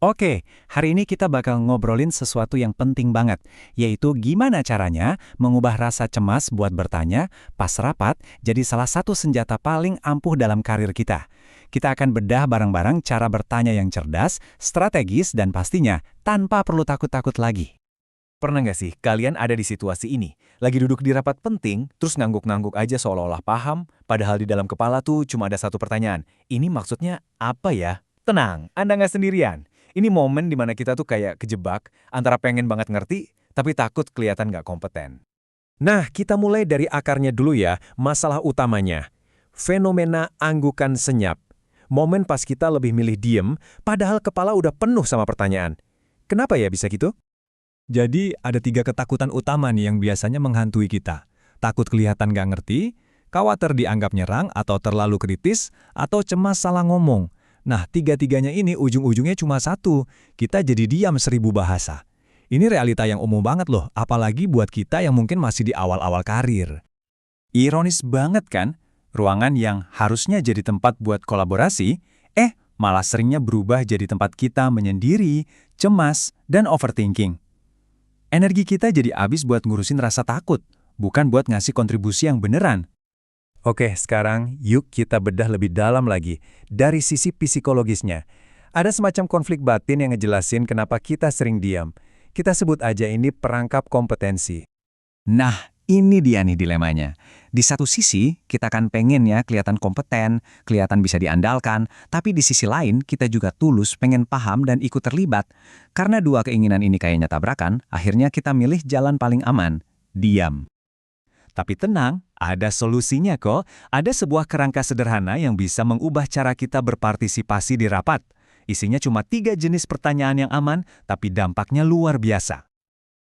Oke, hari ini kita bakal ngobrolin sesuatu yang penting banget, yaitu gimana caranya mengubah rasa cemas buat bertanya pas rapat jadi salah satu senjata paling ampuh dalam karir kita. Kita akan bedah bareng-bareng cara bertanya yang cerdas, strategis, dan pastinya tanpa perlu takut-takut lagi. Pernah nggak sih kalian ada di situasi ini? Lagi duduk di rapat penting, terus ngangguk-ngangguk aja seolah-olah paham, padahal di dalam kepala tuh cuma ada satu pertanyaan. Ini maksudnya apa ya? Tenang, Anda nggak sendirian. Ini momen dimana kita tuh kayak kejebak, antara pengen banget ngerti, tapi takut kelihatan nggak kompeten. Nah, kita mulai dari akarnya dulu ya, masalah utamanya. Fenomena anggukan senyap. Momen pas kita lebih milih diem, padahal kepala udah penuh sama pertanyaan. Kenapa ya bisa gitu? Jadi ada 3 ketakutan utama nih yang biasanya menghantui kita. Takut kelihatan nggak ngerti, khawatir dianggap nyerang atau terlalu kritis, atau cemas salah ngomong. Nah, 3-tiganya ini ujung-ujungnya cuma satu, kita jadi diam 1000 bahasa. Ini realita yang umum banget loh, apalagi buat kita yang mungkin masih di awal-awal karir. Ironis banget kan? Ruangan yang harusnya jadi tempat buat kolaborasi, malah seringnya berubah jadi tempat kita menyendiri, cemas, dan overthinking. Energi kita jadi habis buat ngurusin rasa takut, bukan buat ngasih kontribusi yang beneran. Oke, sekarang yuk kita bedah lebih dalam lagi. Dari sisi psikologisnya, ada semacam konflik batin yang ngejelasin kenapa kita sering diam. Kita sebut aja ini perangkap kompetensi. Nah, ini dia nih dilemanya. Di satu sisi, kita kan pengen ya kelihatan kompeten, kelihatan bisa diandalkan, tapi di sisi lain kita juga tulus pengen paham dan ikut terlibat. Karena dua keinginan ini kayaknya tabrakan, akhirnya kita milih jalan paling aman, diam. Tapi tenang, ada solusinya kok. Ada sebuah kerangka sederhana yang bisa mengubah cara kita berpartisipasi di rapat. Isinya cuma 3 jenis pertanyaan yang aman, tapi dampaknya luar biasa.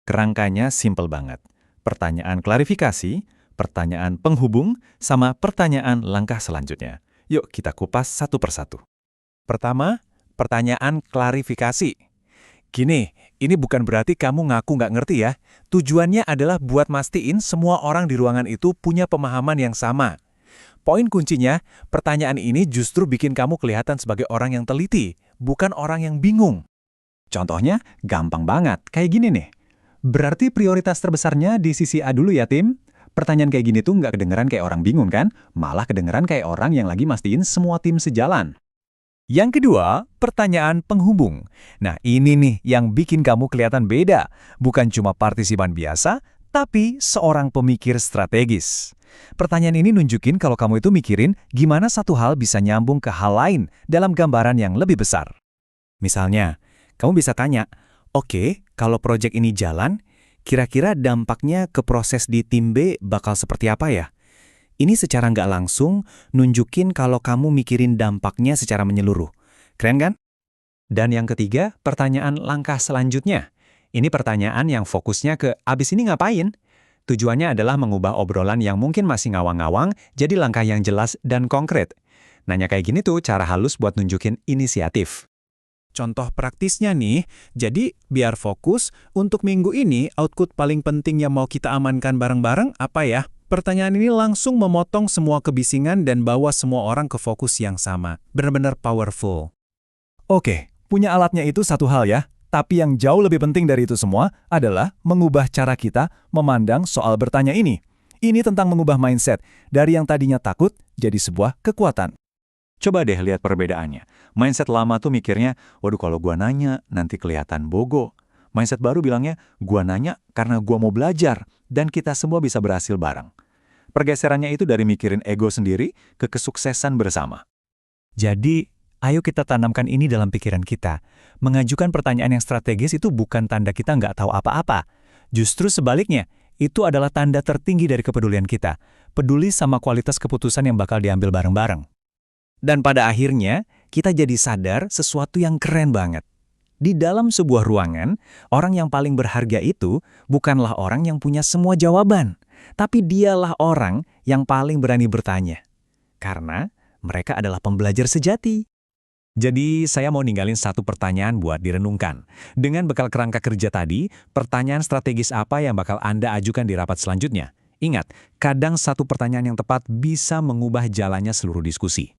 Kerangkanya simple banget. Pertanyaan klarifikasi, pertanyaan penghubung, sama pertanyaan langkah selanjutnya. Yuk kita kupas satu persatu. Pertama, pertanyaan klarifikasi. Gini, ini bukan berarti kamu ngaku nggak ngerti ya. Tujuannya adalah buat mastiin semua orang di ruangan itu punya pemahaman yang sama. Poin kuncinya, pertanyaan ini justru bikin kamu kelihatan sebagai orang yang teliti, bukan orang yang bingung. Contohnya, gampang banget, kayak gini nih. Berarti prioritas terbesarnya di sisi A dulu ya tim? Pertanyaan kayak gini tuh nggak kedengeran kayak orang bingung kan? Malah kedengeran kayak orang yang lagi mastiin semua tim sejalan. Yang kedua, pertanyaan penghubung. Nah, ini nih yang bikin kamu kelihatan beda. Bukan cuma partisipan biasa, tapi seorang pemikir strategis. Pertanyaan ini nunjukin kalau kamu itu mikirin gimana satu hal bisa nyambung ke hal lain dalam gambaran yang lebih besar. Misalnya, kamu bisa tanya, oke, kalau proyek ini jalan, kira-kira dampaknya ke proses di tim B bakal seperti apa ya? Ini secara nggak langsung nunjukin kalau kamu mikirin dampaknya secara menyeluruh. Keren kan? Dan yang ketiga, pertanyaan langkah selanjutnya. Ini pertanyaan yang fokusnya ke abis ini ngapain? Tujuannya adalah mengubah obrolan yang mungkin masih ngawang-ngawang jadi langkah yang jelas dan konkret. Nanya kayak gini tuh cara halus buat nunjukin inisiatif. Contoh praktisnya nih, jadi biar fokus, untuk minggu ini output paling penting yang mau kita amankan bareng-bareng apa ya? Pertanyaan ini langsung memotong semua kebisingan dan bawa semua orang ke fokus yang sama. Benar-benar powerful. Oke, punya alatnya itu satu hal ya. Tapi yang jauh lebih penting dari itu semua adalah mengubah cara kita memandang soal bertanya ini. Ini tentang mengubah mindset dari yang tadinya takut jadi sebuah kekuatan. Coba deh lihat perbedaannya. Mindset lama tuh mikirnya, waduh kalau gua nanya nanti kelihatan bogo. Mindset baru bilangnya, gua nanya karena gua mau belajar dan kita semua bisa berhasil bareng. Pergeserannya itu dari mikirin ego sendiri ke kesuksesan bersama. Jadi, ayo kita tanamkan ini dalam pikiran kita. Mengajukan pertanyaan yang strategis itu bukan tanda kita nggak tahu apa-apa. Justru sebaliknya, itu adalah tanda tertinggi dari kepedulian kita. Peduli sama kualitas keputusan yang bakal diambil bareng-bareng. Dan pada akhirnya, kita jadi sadar sesuatu yang keren banget. Di dalam sebuah ruangan, orang yang paling berharga itu bukanlah orang yang punya semua jawaban, tapi dialah orang yang paling berani bertanya. Karena mereka adalah pembelajar sejati. Jadi, saya mau ninggalin satu pertanyaan buat direnungkan. Dengan bekal kerangka kerja tadi, pertanyaan strategis apa yang bakal Anda ajukan di rapat selanjutnya? Ingat, kadang satu pertanyaan yang tepat bisa mengubah jalannya seluruh diskusi.